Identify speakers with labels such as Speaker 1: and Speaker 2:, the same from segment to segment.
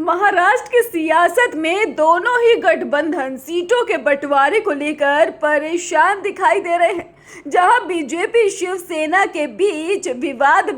Speaker 1: महाराष्ट्र की सियासत में दोनों ही गठबंधन सीटों के बंटवारे को लेकर परेशान दिखाई दे रहे हैं। जहां बीजेपी शिवसेना के बीच विवाद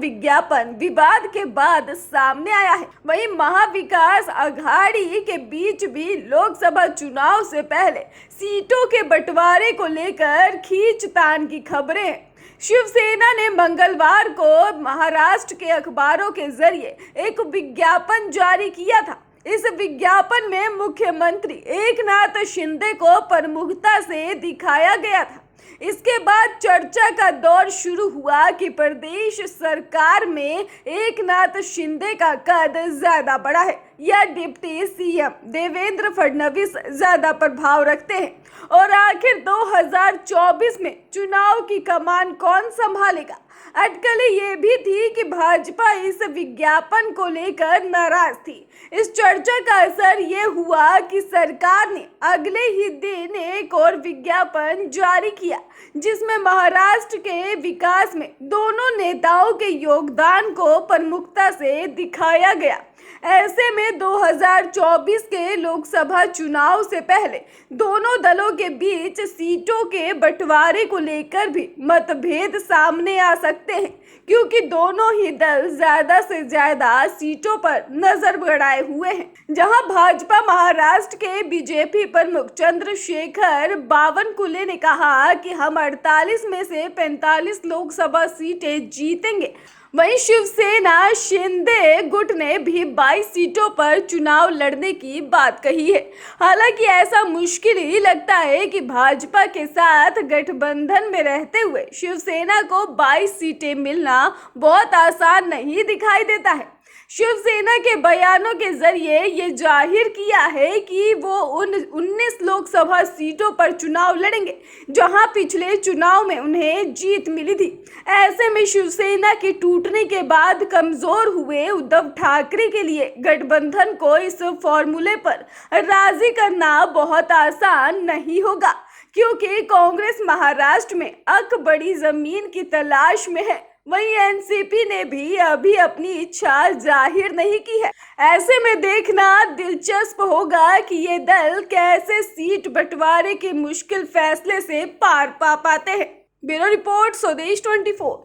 Speaker 1: के बाद सामने आया है, वहीं महाविकास आघाड़ी के बीच भी लोकसभा चुनाव से पहले सीटों के बंटवारे को लेकर खींचतान की खबरें हैं। शिवसेना ने मंगलवार को महाराष्ट्र के अखबारों के जरिए एक विज्ञापन जारी किया था। इस विज्ञापन में मुख्यमंत्री एकनाथ शिंदे को प्रमुखता से दिखाया गया था। इसके बाद चर्चा का दौर शुरू हुआ कि प्रदेश सरकार में एकनाथ शिंदे का कद ज्यादा बड़ा है या डिप्टी सीएम देवेंद्र फडणवीस ज्यादा प्रभाव रखते हैं, और आखिर 2024 में चुनाव की कमान कौन संभालेगा। अटकलें ये भी थी कि भाजपा इस विज्ञापन को लेकर नाराज थी। इस चर्चा का असर ये हुआ कि सरकार ने अगले ही दिन एक और विज्ञापन जारी किया, जिसमें महाराष्ट्र के विकास में दोनों नेताओं के योगदान को प्रमुखता से दिखाया गया। ऐसे में 2024 के लोकसभा चुनाव से पहले दोनों दलों के बीच सीटों के बंटवारे को लेकर भी मतभेद सामने आ सकते हैं, क्योंकि दोनों ही दल ज्यादा से ज्यादा सीटों पर नजर गड़ाए हुए हैं। जहां भाजपा महाराष्ट्र के बीजेपी प्रमुख चंद्रशेखर बावनकुले ने कहा कि हम 48 में से 45 लोकसभा सीटें जीतेंगे, वहीं शिवसेना शिंदे गुट ने भी 22 सीटों पर चुनाव लड़ने की बात कही है। हालांकि ऐसा मुश्किल ही लगता है कि भाजपा के साथ गठबंधन में रहते हुए शिवसेना को 22 सीटें मिलना बहुत आसान नहीं दिखाई देता है। शिवसेना के बयानों के जरिए ये जाहिर किया है कि वो उन 19 लोकसभा सीटों पर चुनाव लड़ेंगे जहां पिछले चुनाव में उन्हें जीत मिली थी। ऐसे में शिवसेना के टूटने के बाद कमजोर हुए उद्धव ठाकरे के लिए गठबंधन को इस फॉर्मूले पर राजी करना बहुत आसान नहीं होगा, क्योंकि कांग्रेस महाराष्ट्र में बड़ी जमीन की तलाश में है। वहीं एनसीपी ने भी अभी अपनी इच्छा जाहिर नहीं की है। ऐसे में देखना दिलचस्प होगा कि ये दल कैसे सीट बंटवारे के मुश्किल फैसले से पार पा पाते हैं। ब्यूरो रिपोर्ट, स्वदेश 24।